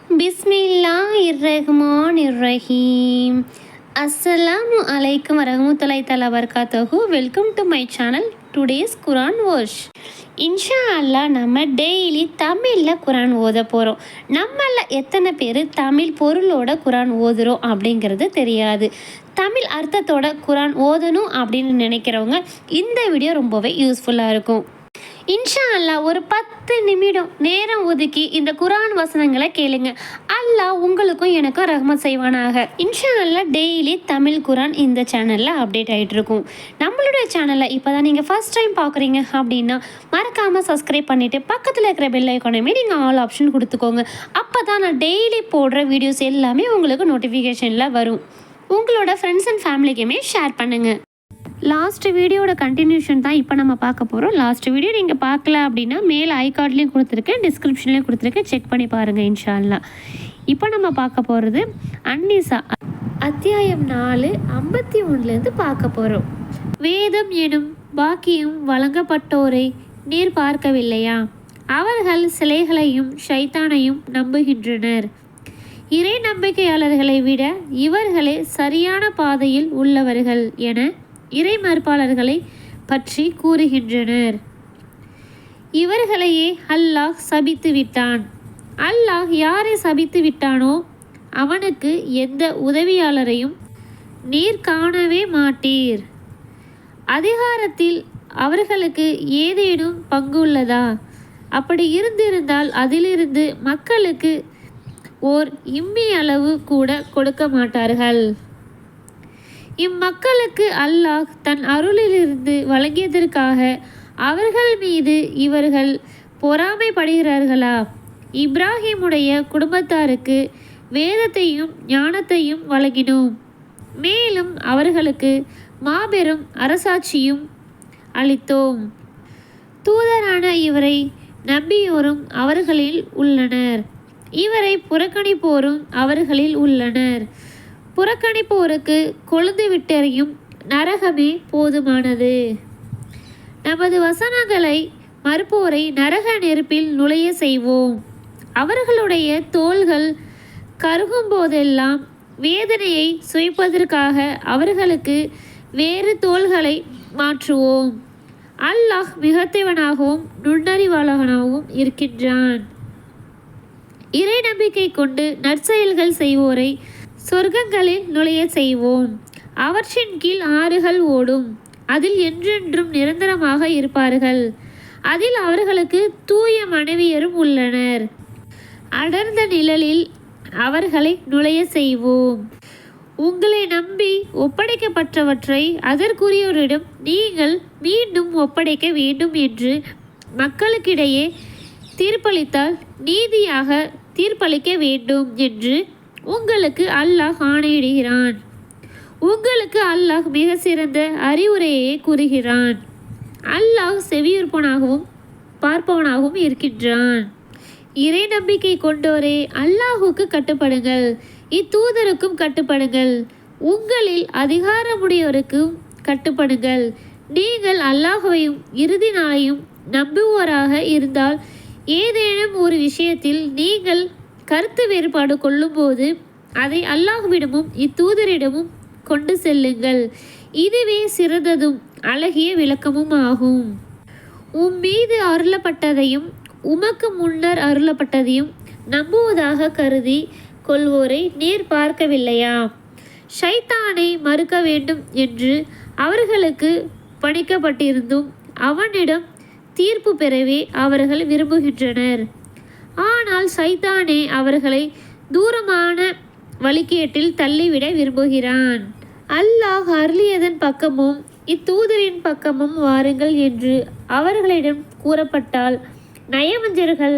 பிஸ்மில்லாஹிர்ரஹ்மானிர்ரஹீம். அஸ்ஸலாமு அலைக்கும் வரஹ்மத்துல்லாஹி தஆலா வபரகாத்துஹு. Welcome to my channel. Today's Quran wash. இன்ஷா அல்லாஹ் நம்ம டெய்லி தமிழில் குரான் ஓத போகிறோம். நம்மள எத்தனை பேர் தமிழ் பொருளோட குரான் ஓதுறோம் அப்படிங்கிறது தெரியாது. தமிழ் அர்த்தத்தோட குரான் ஓதணும் அப்படின்னு நினைக்கிறவங்க இந்த வீடியோ ரொம்பவே யூஸ்ஃபுல்லாக இருக்கும். இன்ஷா அல்லாஹ் ஒரு 10 நிமிடம் நேரம் ஒதுக்கி இந்த குரான் வசனங்களை கேளுங்க. அல்லாஹ் உங்களுக்கும் எனக்கும் ரஹ்மத் செய்வானாக. இன்ஷா அல்லாஹ் டெய்லி தமிழ் குரான் இந்த சேனலில் அப்டேட் ஆகிட்டு இருக்கும். நம்மளுடைய சேனலை இப்போ தான் நீங்கள் ஃபஸ்ட் டைம் பார்க்குறீங்க அப்படின்னா மறக்காமல் சப்ஸ்கிரைப் பண்ணிவிட்டு பக்கத்தில் இருக்கிற பெல் ஐக்கானையுமே நீங்கள் ஆல் ஆப்ஷன் கொடுத்துக்கோங்க. அப்போ தான் நான் டெய்லி போடுற வீடியோஸ் எல்லாமே உங்களுக்கு நோட்டிஃபிகேஷனில் வரும். உங்களோட ஃப்ரெண்ட்ஸ் அண்ட் ஃபேமிலிக்குமே ஷேர் பண்ணுங்கள். லாஸ்ட் வீடியோட கண்டினியூஷன் தான் இப்போ நம்ம பார்க்க போகிறோம். லாஸ்ட் வீடியோ நீங்கள் பார்க்கல அப்படின்னா மேலே ஐகார்ட்லேயும் கொடுத்துருக்கேன், டிஸ்கிரிப்ஷன்லேயும் கொடுத்துருக்கேன், செக் பண்ணி பாருங்கள் இன்ஷா அல்லாஹ். இப்போ நம்ம பார்க்க போகிறது அந்நிசா அத்தியாயம் 4 51 பார்க்க போகிறோம். வேதம் எனும் பாக்கியம் வழங்கப்பட்டோரை நீர் பார்க்கவில்லையா? அவர்கள் சிலைகளையும் ஷைத்தானையும் நம்புகின்றனர். இறை நம்பிக்கையாளர்களை விட இவர்களே சரியான பாதையில் உள்ளவர்கள் என இறை மறுப்பாளர்களை பற்றி கூறுகின்றனர். இவர்களையே அல்லாஹ் சபித்து விட்டான். அல்லாஹ் யாரை சபித்து விட்டானோ அவனுக்கு எந்த உதவியாளரையும் நீர் காணவே மாட்டீர். அதிகாரத்தில் அவர்களுக்கு ஏதேனும் பங்கு உள்ளதா? அப்படி இருந்திருந்தால் அதிலிருந்து மக்களுக்கு ஓர் இம்மி அளவு கூட கொடுக்க மாட்டார்கள். இம்மக்களுக்கு அல்லாஹ் தன் அருளிலிருந்து வழங்கியதற்காக அவர்கள் மீது இவர்கள் பொறாமைப்படுகிறார்களா? இப்ராஹிமுடைய குடும்பத்தாருக்கு வேதத்தையும் ஞானத்தையும் வழங்கினோம். மேலும் அவர்களுக்கு மாபெரும் அரசாட்சியும் அளித்தோம். தூதரான இவரை நம்பியோரும் அவர்களில் உள்ளனர். இவரை புறக்கணிப்போரும் அவர்களில் உள்ளனர். புறக்கணிப்போருக்கு கொழுந்து விட்டெறியும் நரகமே போதுமானது. நமது வசனங்களை மறுப்போரை நரக நெருப்பில் நுழைய செய்வோம். அவர்களுடைய தோள்கள் கருகும் போதெல்லாம் வேதனையை சுவைப்பதற்காக அவர்களுக்கு வேறு தோள்களை மாற்றுவோம். அல்லாஹ் மிகத்தவனாகவும் நுண்ணறிவாளனாகவும் இருக்கின்றான். இறை நம்பிக்கை கொண்டு நற்செயல்கள் செய்வோரை சொர்க்கங்களில் நுழைய செய்வோம். அவற்றின் கீழ் ஆறுகள் ஓடும். அதில் என்றென்றும் நிரந்தரமாக இருப்பார்கள். அதில் அவர்களுக்கு தூய மனைவியரும் உள்ளனர். அடர்ந்த நிழலில் அவர்களை நுழைய செய்வோம். உங்களை நம்பி ஒப்படைக்கப்பட்டவற்றை அதற்குரியோரிடம் நீங்கள் மீண்டும் ஒப்படைக்க வேண்டும் என்று மக்களுக்கிடையே தீர்ப்பளித்தால் நீதியாக தீர்ப்பளிக்க வேண்டும் என்று உங்களுக்கு அல்லாஹ் ஆணையிடுகிறான். உங்களுக்கு அல்லாஹ் மிக சிறந்த அறிவுரையை கூறுகிறான். அல்லாஹ் செவியுறுப்பவனாகவும் பார்ப்பவனாகவும் இருக்கின்றான். இறை நம்பிக்கை கொண்டோரே அல்லாஹுக்கு கட்டுப்படுங்கள், இத்தூதருக்கும் கட்டுப்படுங்கள், உங்களில் அதிகாரமுடையோருக்கும் கட்டுப்படுங்கள். நீங்கள் அல்லாஹுவையும் இறுதி நாளையும் நம்புவோராக இருந்தால் ஏதேனும் ஒரு விஷயத்தில் நீங்கள் கருத்து வேறுபாடு கொள்ளும்போது அதை அல்லாஹ்விடமும் இத்தூதரிடமும் கொண்டு செல்லுங்கள். இதுவே சிறந்ததும் அழகிய விளக்கமும் ஆகும். மீது அருளப்பட்டதையும் உமக்கு முன்னர் அருளப்பட்டதையும் நம்புவதாக கருதி கொள்வோரை நீர் பார்க்கவில்லையா? ஷைத்தானை மறுக்க வேண்டும் என்று அவர்களுக்கு பணிக்கப்பட்டிருந்தும் அவனிடம் தீர்ப்பு பெறவே அவர்கள் விரும்புகின்றனர். ஆனால் சைத்தானே அவர்களை தூரமான வழிகேட்டில் தள்ளிவிட விரும்புகிறான். அல்லாஹ் அருளியதன் பக்கமும் இத்தூதரின் பக்கமும் வாருங்கள் என்று அவர்களிடம் கூறப்பட்டால் நயவஞ்சர்கள்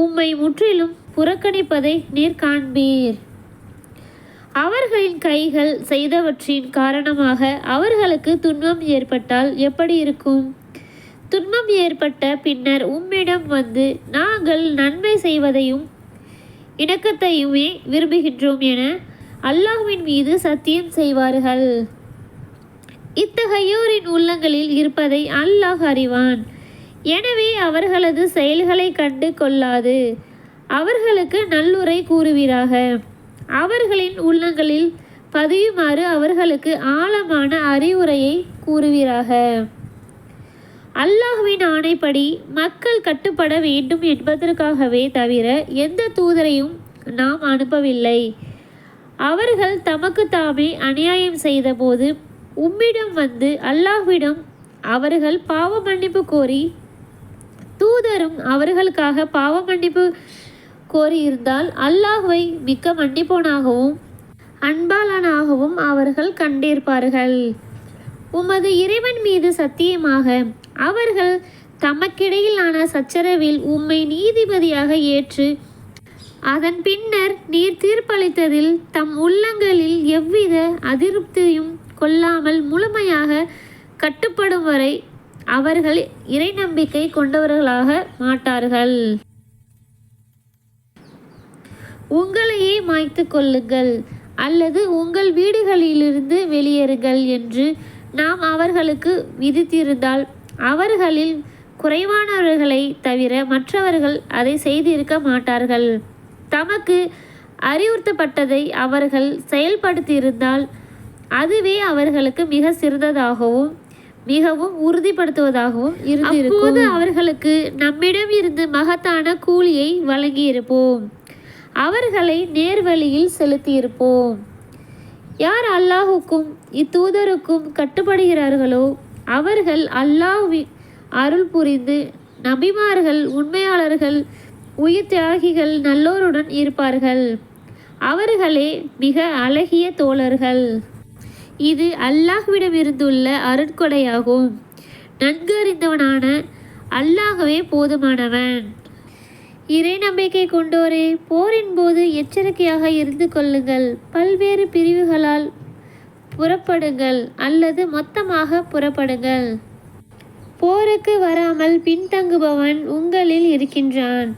உம்மை முற்றிலும் புறக்கணிப்பதை நீர் காண்பீர். அவர்களின் கைகள் செய்தவற்றின் காரணமாக அவர்களுக்கு துன்பம் ஏற்பட்டால் எப்படி இருக்கும்? துன்பம் ஏற்பட்ட பின்னர் உம்மிடம் வந்து நாங்கள் நன்மை செய்வதையும் இணக்கத்தையுமே விரும்புகின்றோம் என அல்லாஹ்வின் மீது சத்தியம் செய்வார்கள். இத்தகையோரின் உள்ளங்களில் இருப்பதை அல்லாஹ் அறிவான். எனவே அவர்களது செயல்களை கண்டு கொள்ளாது அவர்களுக்கு நல்லுரை கூறுவீராக. அவர்களின் உள்ளங்களில் பதியுமாறு அவர்களுக்கு ஆழமான அறிவுரையை கூறுவீராக. அல்லாஹ்வின் ஆணைப்படி மக்கள் கட்டுப்பட வேண்டும் என்பதற்காகவே தவிர எந்த தூதரையும் நாம் அனுப்பவில்லை. அவர்கள் தமக்கு தாமே அநியாயம் செய்தபோது உம்மிடம் வந்து அல்லாஹ்விடம் அவர்கள் பாவ மன்னிப்பு கோரி, தூதரும் அவர்களுக்காக பாவ மன்னிப்பு கோரியிருந்தால் அல்லாஹ்வை மிக்க மன்னிப்போனாகவும் அன்பாளனாகவும் அவர்கள் கண்டிருப்பார்கள். உமது இறைவன் மீது சத்தியமாக அவர்கள் தமக்கிடையிலான சச்சரவில் உம்மை நீதிபதியாக ஏற்று அதன் பின்னர் நீர் தீர்ப்பளித்ததில் தம் உள்ளங்களில் எவ்வித அதிருப்தியும் கொள்ளாமல் முழுமையாக கட்டுப்படும் வரை அவர்கள் இறை நம்பிக்கை கொண்டவர்களாக மாட்டார்கள். உங்களையே மாய்த்து கொள்ளுங்கள் அல்லது உங்கள் வீடுகளிலிருந்து வெளியேறுங்கள் என்று நாம் அவர்களுக்கு விதித்திருந்தால் அவர்களில் குறைவானவர்களை தவிர மற்றவர்கள் அதை செய்திருக்க மாட்டார்கள். தமக்கு அறிவுறுத்தப்பட்டதை அவர்கள் செயல்படுத்தியிருந்தால் அதுவே அவர்களுக்கு மிக சிறந்ததாகவும் மிகவும் உறுதிப்படுத்துவதாகவும் இருந்திருக்கும். அப்போது அவர்களுக்கு நம்மிடம் இருந்து மகத்தான கூலியை வழங்கியிருப்போம், அவர்களை நேர்வழியில் செலுத்தியிருப்போம். யார் அல்லாஹுக்கும் இத்தூதருக்கும் கட்டுப்படுகிறார்களோ அவர்கள் அல்லாஹ்வின் அருள் புரிந்து நபிமார்கள், உண்மையாளர்கள், உயிர் தியாகிகள், நல்லோருடன் இருப்பார்கள். அவர்களே மிக அழகிய தோழர்கள். இது அல்லாஹ்விடமிருந்துள்ள அருட்கொடையாகும். நன்கு அறிந்தவனான அல்லாஹ்வே போதுமானவன். இறை நம்பிக்கை கொண்டோரே, போரின் போது எச்சரிக்கையாக இருந்து கொள்ளுங்கள். பல்வேறு பிரிவுகளால் புறப்படுங்கள் அல்லது மொத்தமாக புறப்படுங்கள். போருக்கு வராமல் பின்தங்குபவன் உங்களில் இருக்கின்றான்.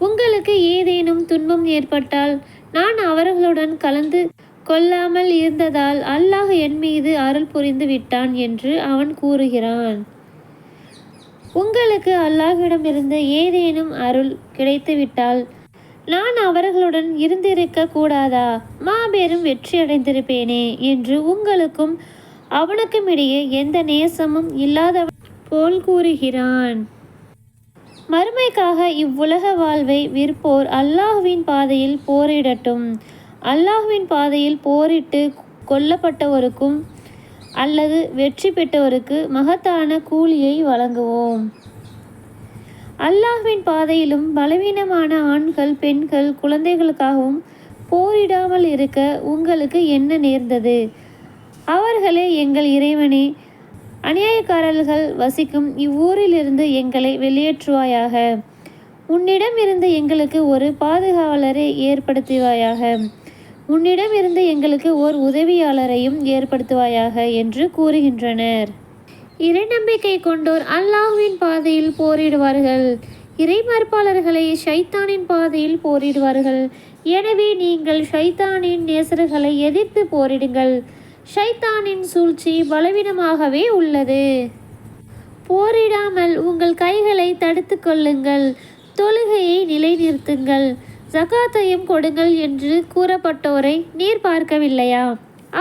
உங்களுக்கு ஏதேனும் துன்பம் ஏற்பட்டால் நான் அவர்களுடன் கலந்து கொள்ளாமல் இருந்ததால் அல்லாஹ் என் மீது அருள் புரிந்து விட்டான் என்று அவன் கூறுகிறான். உங்களுக்கு அல்லாஹ்விடமிருந்து ஏதேனும் அருள் கிடைத்துவிட்டால் நான் அவர்களுடன் இருந்திருக்க கூடாதா, மாபெரும் வெற்றி அடைந்திருப்பேனே என்று உங்களுக்கும் அவனுக்கும் இடையே எந்த நேசமும் இல்லாதவன் போல் கூறுகிறான். மறுமைக்காக இவ்வுலக வாழ்வை விற்போர் அல்லாஹ்வின் பாதையில் போரிடட்டும். அல்லாஹ்வின் பாதையில் போரிட்டு கொல்லப்பட்டவருக்கும் அல்லது வெற்றி பெற்றவருக்கு மகத்தான கூலியை வழங்குவோம். அல்லாஹ்வின் பாதையிலும் பலவீனமான ஆண்கள், பெண்கள், குழந்தைகளுக்காகவும் போரிடாமல் இருக்க உங்களுக்கு என்ன நேர்ந்தது? அவர்களே, எங்கள் இறைவனே, அநியாயக்காரர்கள் வசிக்கும் இவ்வூரிலிருந்து எங்களை வெளியேற்றுவாயாக. உன்னிடம் இருந்து எங்களுக்கு ஒரு பாதுகாவலரை ஏற்படுத்துவாயாக. உன்னிடம் இருந்து எங்களுக்கு ஓர் உதவியாளரையும் ஏற்படுத்துவாயாக என்று கூறுகின்றனர். இறை நம்பிக்கை கொண்டோர் அல்லாஹ்வின் பாதையில் போரிடுவார்கள். இறை மறுப்பாளர்களை ஷைத்தானின் பாதையில் போரிடுவார்கள். எனவே நீங்கள் ஷைத்தானின் நேசர்களை எதிர்த்து போரிடுங்கள். ஷைத்தானின் சூழ்ச்சி பலவீனமாகவே உள்ளது. போரிடாமல் உங்கள் கைகளை தடுத்து கொள்ளுங்கள். தொழுகையை நிலைநிறுத்துங்கள். ஜகாத்தையும் கொடுங்கள் என்று கூறப்பட்டோரை நீர் பார்க்கவில்லையா?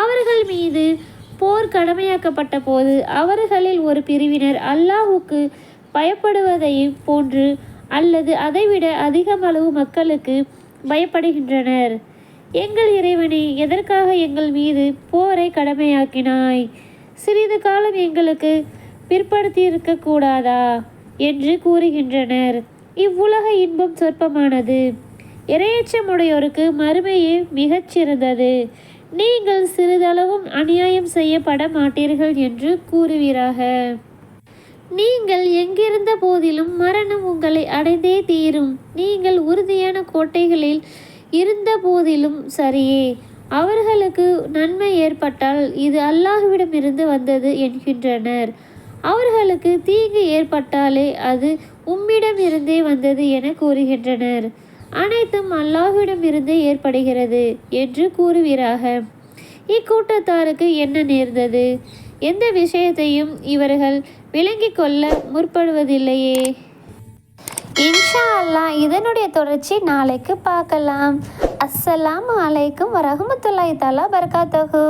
அவர்கள் மீது போர் கடமையாக்கப்பட்ட போது அவர்களில் ஒரு பிரிவினர் அல்லாஹுக்கு பயப்படுவதையும் போன்று அல்லது அதைவிட அதிகமளவு மக்களுக்கு பயப்படுகின்றனர். எங்கள் இறைவனே, எதற்காக எங்கள் மீது போரை கடமையாக்கினாய்? சிறிது காலம் எங்களுக்கு பிற்படுத்தியிருக்க கூடாதா என்று கூறுகின்றனர். இவ்வுலக இன்பம் சொற்பமானது. இறையச்சமுடையோருக்கு மறுமையே மிகச்சிறந்தது. நீங்கள் சிறிதளவும் அநியாயம் செய்யப்பட மாட்டீர்கள் என்று கூறுவீராக. நீங்கள் எங்கிருந்த போதிலும் மரணம் உங்களை அடைந்தே தீரும். நீங்கள் உறுதியான கோட்டைகளில் இருந்த போதிலும் சரியே. அவர்களுக்கு நன்மை ஏற்பட்டால் இது அல்லாஹ்விடமிருந்து வந்தது என்கின்றனர். அவர்களுக்கு தீங்கு ஏற்பட்டாலே அது உம்மிடமிருந்தே வந்தது என கூறுகின்றனர். அனைத்தும் அல்லாஹ்விடமிருந்தே ஏற்படுகிறது என்று கூறுவீராக. இக்கூட்டத்தாருக்கு என்ன நேர்ந்தது? எந்த விஷயத்தையும் இவர்கள் விளங்கிக் கொள்ள முற்படுவதில்லையே. இன்ஷா அல்லாஹ் இதனுடைய தொடர்ச்சி நாளைக்கு பார்க்கலாம். அஸ்ஸலாமு அலைக்கும் வரஹ்மத்துல்லாஹி தஆலா பரகாத்துஹு.